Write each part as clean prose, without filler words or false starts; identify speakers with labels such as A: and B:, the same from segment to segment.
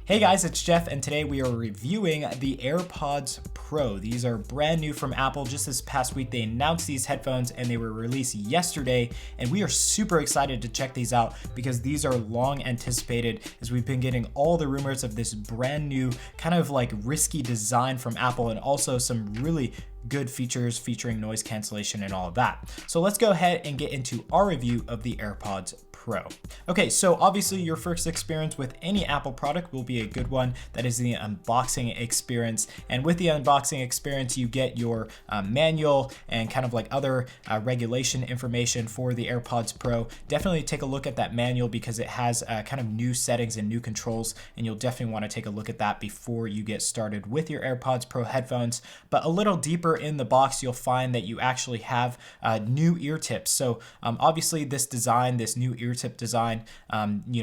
A: Hey guys, it's Jeff, and today we are reviewing the AirPods Pro. These are brand new from Apple. Just this past week, they announced these headphones and they were released yesterday, and we are super excited to check these out because these are long anticipated as we've been getting all the rumors of this brand new kind of like risky design from Apple and also some really good features featuring noise cancellation and all of that. So let's go ahead and get into our review of the AirPods Pro. Okay, so obviously your first experience with any Apple product will be a good one. That is the unboxing experience. And with the unboxing experience, you get your manual and kind of like other regulation information for the AirPods Pro. Definitely take a look at that manual because it has kind of new settings and new controls, and you'll definitely want to take a look at that before you get started with your AirPods Pro headphones. But a little deeper in the box, you'll find that you actually have new ear tips. So obviously this design, this new ear tip design,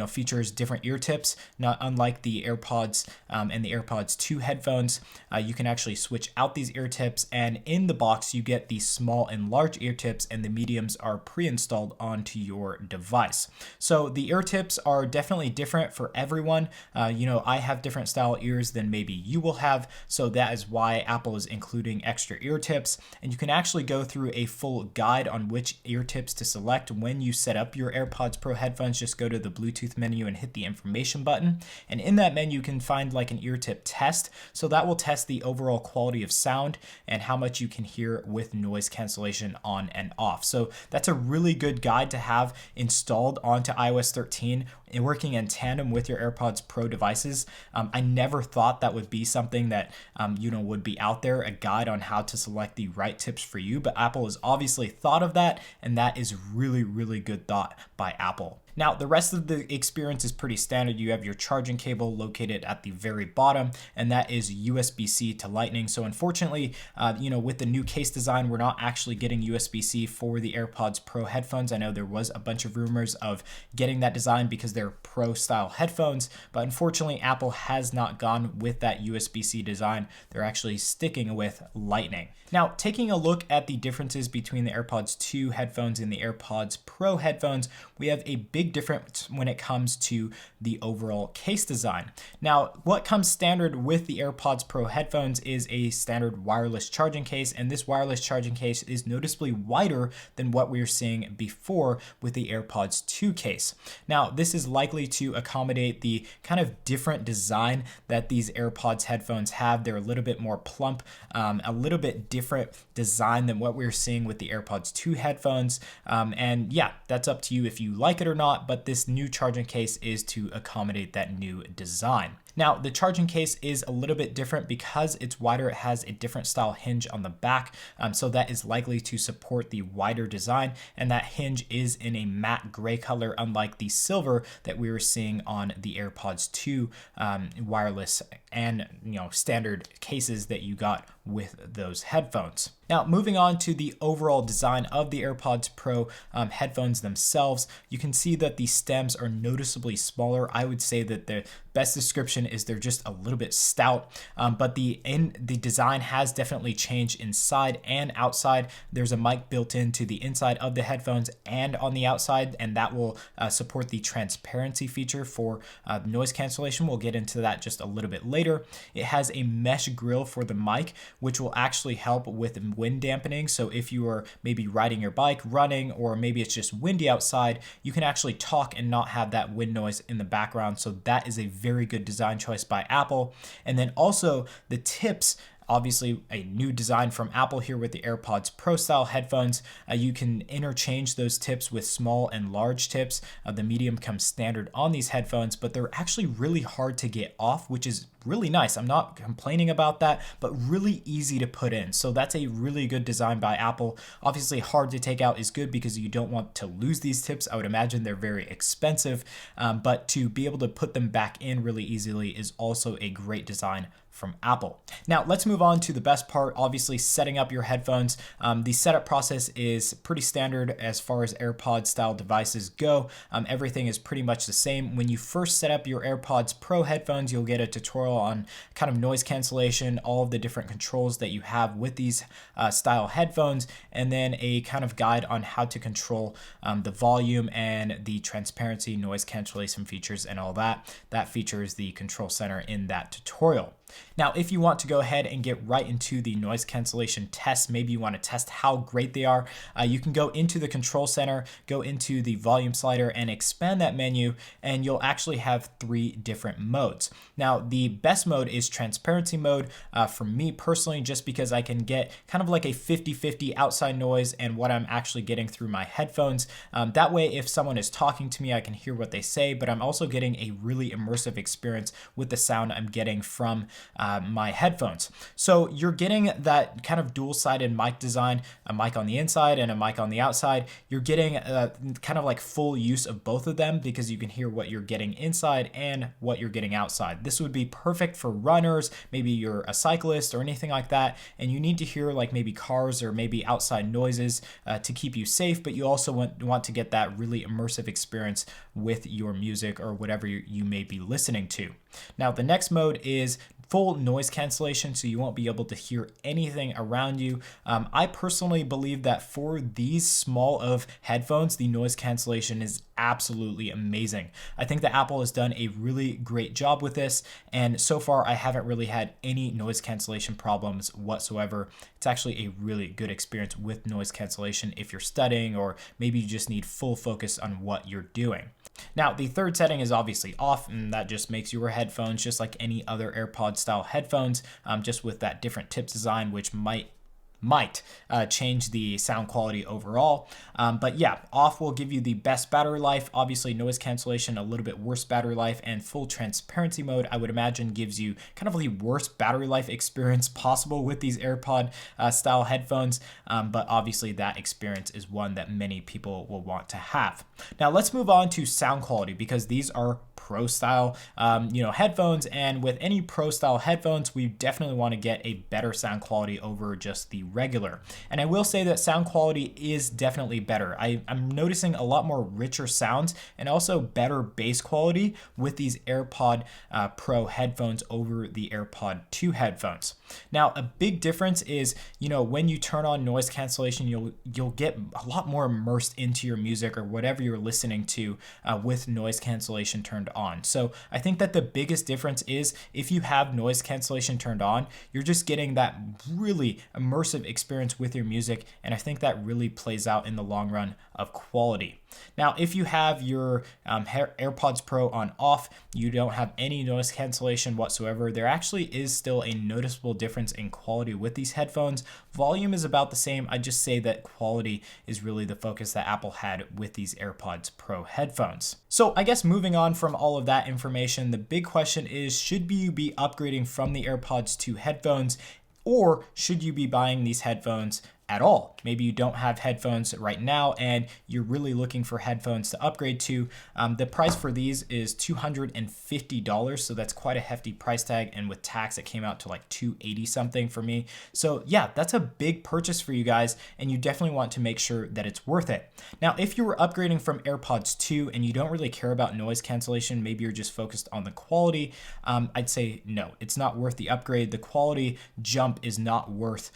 A: features different ear tips, not unlike the AirPods and the AirPods 2 headphones. You can actually switch out these ear tips, and in the box you get the small and large ear tips, and the mediums are pre-installed onto your device. So the ear tips are definitely different for everyone. I have different style ears than maybe you will have, so that is why Apple is including extra ear tips, and you can actually go through a full guide on which ear tips to select when you set up your AirPods Pro headphones. Just go to the Bluetooth menu and hit the information button, and in that menu you can find like an ear tip test. So that will test the overall quality of sound and how much you can hear with noise cancellation on and off. So that's a really good guide to have installed onto iOS 13 and working in tandem with your AirPods Pro devices. I never thought that would be something that would be out there, a guide on how to select the right tips for you, but Apple has obviously thought of that, and that is really, really good thought by Apple. Now, the rest of the experience is pretty standard. You have your charging cable located at the very bottom, and that is USB-C to Lightning. So unfortunately, with the new case design, we're not actually getting USB-C for the AirPods Pro headphones. I know there was a bunch of rumors of getting that design because they're Pro style headphones, but unfortunately, Apple has not gone with that USB-C design. They're actually sticking with Lightning. Now, taking a look at the differences between the AirPods 2 headphones and the AirPods Pro headphones, we have a big difference when it comes to the overall case design. Now, what comes standard with the AirPods Pro headphones is a standard wireless charging case, and this wireless charging case is noticeably wider than what we were seeing before with the AirPods 2 case. Now, this is likely to accommodate the kind of different design that these AirPods headphones have. They're a little bit more plump, a little bit different design than what we're seeing with the AirPods 2 headphones. And yeah, that's up to you if you like it or not, but this new charging case is to accommodate that new design. Now, the charging case is a little bit different because it's wider. It has a different style hinge on the back, so that is likely to support the wider design, and that hinge is in a matte gray color, unlike the silver that we were seeing on the AirPods 2 wireless and standard cases that you got with those headphones. Now, moving on to the overall design of the AirPods Pro headphones themselves, you can see that the stems are noticeably smaller. I would say that the best description is they're just a little bit stout, but the design has definitely changed inside and outside. There's a mic built into the inside of the headphones and on the outside, and that will support the transparency feature for noise cancellation. We'll get into that just a little bit later. It has a mesh grill for the mic, which will actually help with wind dampening. So if you are maybe riding your bike, running, or maybe it's just windy outside, you can actually talk and not have that wind noise in the background. So that is a very good design choice by Apple. And then also the tips, obviously a new design from Apple here with the AirPods Pro style headphones. You can interchange those tips with small and large tips. The medium comes standard on these headphones, but they're actually really hard to get off, which is really nice. I'm not complaining about that, but really easy to put in. So that's a really good design by Apple. Obviously hard to take out is good because you don't want to lose these tips. I would imagine they're very expensive, but to be able to put them back in really easily is also a great design from Apple. Now let's move on to the best part, obviously setting up your headphones. The setup process is pretty standard as far as AirPods style devices go. Everything is pretty much the same. When you first set up your AirPods Pro headphones, you'll get a tutorial tutorial on kind of noise cancellation, all of the different controls that you have with these style headphones, and then a kind of guide on how to control the volume and the transparency, noise cancellation features, and all that. That features the control center in that tutorial. Now, if you want to go ahead and get right into the noise cancellation tests, maybe you want to test how great they are, you can go into the control center, go into the volume slider and expand that menu, and you'll actually have 3 different modes. Now, the best mode is transparency mode for me personally, just because I can get kind of like a 50-50 outside noise and what I'm actually getting through my headphones. That way, if someone is talking to me, I can hear what they say, but I'm also getting a really immersive experience with the sound I'm getting from my headphones. So you're getting that kind of dual-sided mic design, a mic on the inside and a mic on the outside. You're getting kind of like full use of both of them because you can hear what you're getting inside and what you're getting outside. This would be perfect for runners, maybe you're a cyclist or anything like that, and you need to hear like maybe cars or maybe outside noises to keep you safe, but you also want to get that really immersive experience with your music or whatever you may be listening to. Now, the next mode is full noise cancellation, so you won't be able to hear anything around you. I personally believe that for these small of headphones, the noise cancellation is absolutely amazing. I think that Apple has done a really great job with this, and so far I haven't really had any noise cancellation problems whatsoever. It's actually a really good experience with noise cancellation if you're studying or maybe you just need full focus on what you're doing. Now, the third setting is obviously off, and that just makes your headphones just like any other AirPods style headphones, just with that different tip design, which might change the sound quality overall. But yeah, off will give you the best battery life. Obviously, noise cancellation, a little bit worse battery life, and full transparency mode, I would imagine, gives you kind of the worst battery life experience possible with these AirPod style headphones. But obviously, that experience is one that many people will want to have. Now, let's move on to sound quality, because these are pro style headphones, and with any pro style headphones, we definitely want to get a better sound quality over just the regular. And I will say that sound quality is definitely better. I'm noticing a lot more richer sounds and also better bass quality with these AirPod Pro headphones over the AirPod 2 headphones. Now, a big difference is, when you turn on noise cancellation, you'll get a lot more immersed into your music or whatever you're listening to with noise cancellation turned on. So I think that the biggest difference is if you have noise cancellation turned on, you're just getting that really immersive experience with your music, and I think that really plays out in the long run of quality. Now, if you have your AirPods Pro on off, you don't have any noise cancellation whatsoever, there actually is still a noticeable difference in quality with these headphones. Volume is about the same. I just say that quality is really the focus that Apple had with these AirPods Pro headphones. So I guess moving on from all of that information, the big question is, should you be upgrading from the AirPods 2 headphones, or should you be buying these headphones at all? Maybe you don't have headphones right now and you're really looking for headphones to upgrade to. The price for these is $250, so that's quite a hefty price tag, and with tax it came out to like $280 something for me. So yeah, that's a big purchase for you guys, and you definitely want to make sure that it's worth it. Now, if you were upgrading from AirPods 2 and you don't really care about noise cancellation, maybe you're just focused on the quality, I'd say no, it's not worth the upgrade. The quality jump is not worth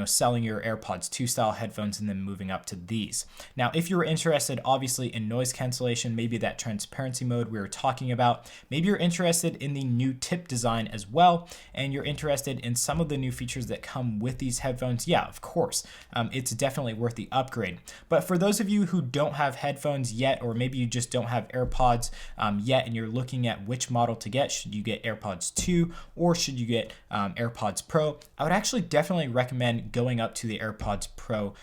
A: selling your AirPods 2 style headphones and then moving up to these. Now, if you were interested obviously in noise cancellation, maybe that transparency mode we were talking about, maybe you're interested in the new tip design as well, and you're interested in some of the new features that come with these headphones, yeah, of course, it's definitely worth the upgrade. But for those of you who don't have headphones yet, or maybe you just don't have AirPods yet and you're looking at which model to get, should you get AirPods 2 or should you get AirPods Pro, I would actually definitely recommend going up to the AirPods Pro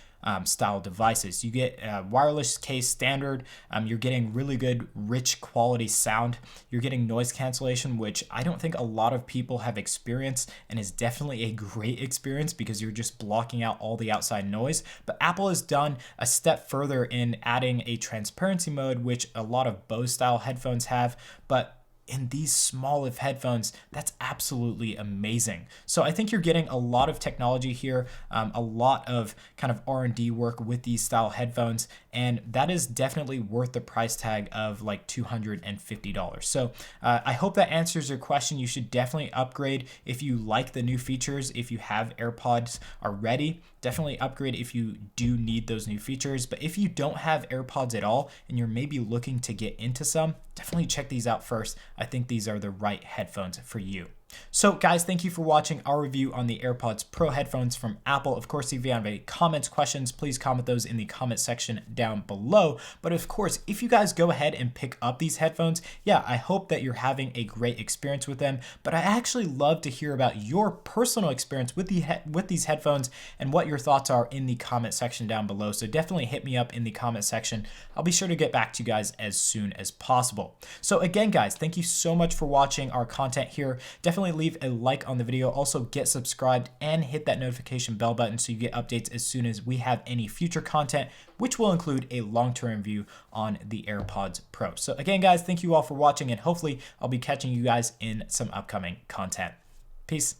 A: style devices. You get wireless case standard, you're getting really good rich quality sound, you're getting noise cancellation, which I don't think a lot of people have experienced, and is definitely a great experience because you're just blocking out all the outside noise. But Apple has done a step further in adding a transparency mode, which a lot of Bose style headphones have, but in these small of headphones, that's absolutely amazing. So I think you're getting a lot of technology here, a lot of kind of R&D work with these style headphones, and that is definitely worth the price tag of like $250. So I hope that answers your question. You should definitely upgrade if you like the new features. If you have AirPods already, definitely upgrade if you do need those new features. But if you don't have AirPods at all and you're maybe looking to get into some, definitely check these out first. I think these are the right headphones for you. So guys, thank you for watching our review on the AirPods Pro headphones from Apple. Of course, if you have any comments, questions, please comment those in the comment section down below. But of course, if you guys go ahead and pick up these headphones, yeah, I hope that you're having a great experience with them. But I actually love to hear about your personal experience with these headphones and what your thoughts are in the comment section down below. So definitely hit me up in the comment section. I'll be sure to get back to you guys as soon as possible. So again, guys, thank you so much for watching our content here. Definitely leave a like on the video. Also get subscribed and hit that notification bell button so you get updates as soon as we have any future content, which will include a long-term review on the AirPods Pro. So again, guys, thank you all for watching, and hopefully I'll be catching you guys in some upcoming content. Peace.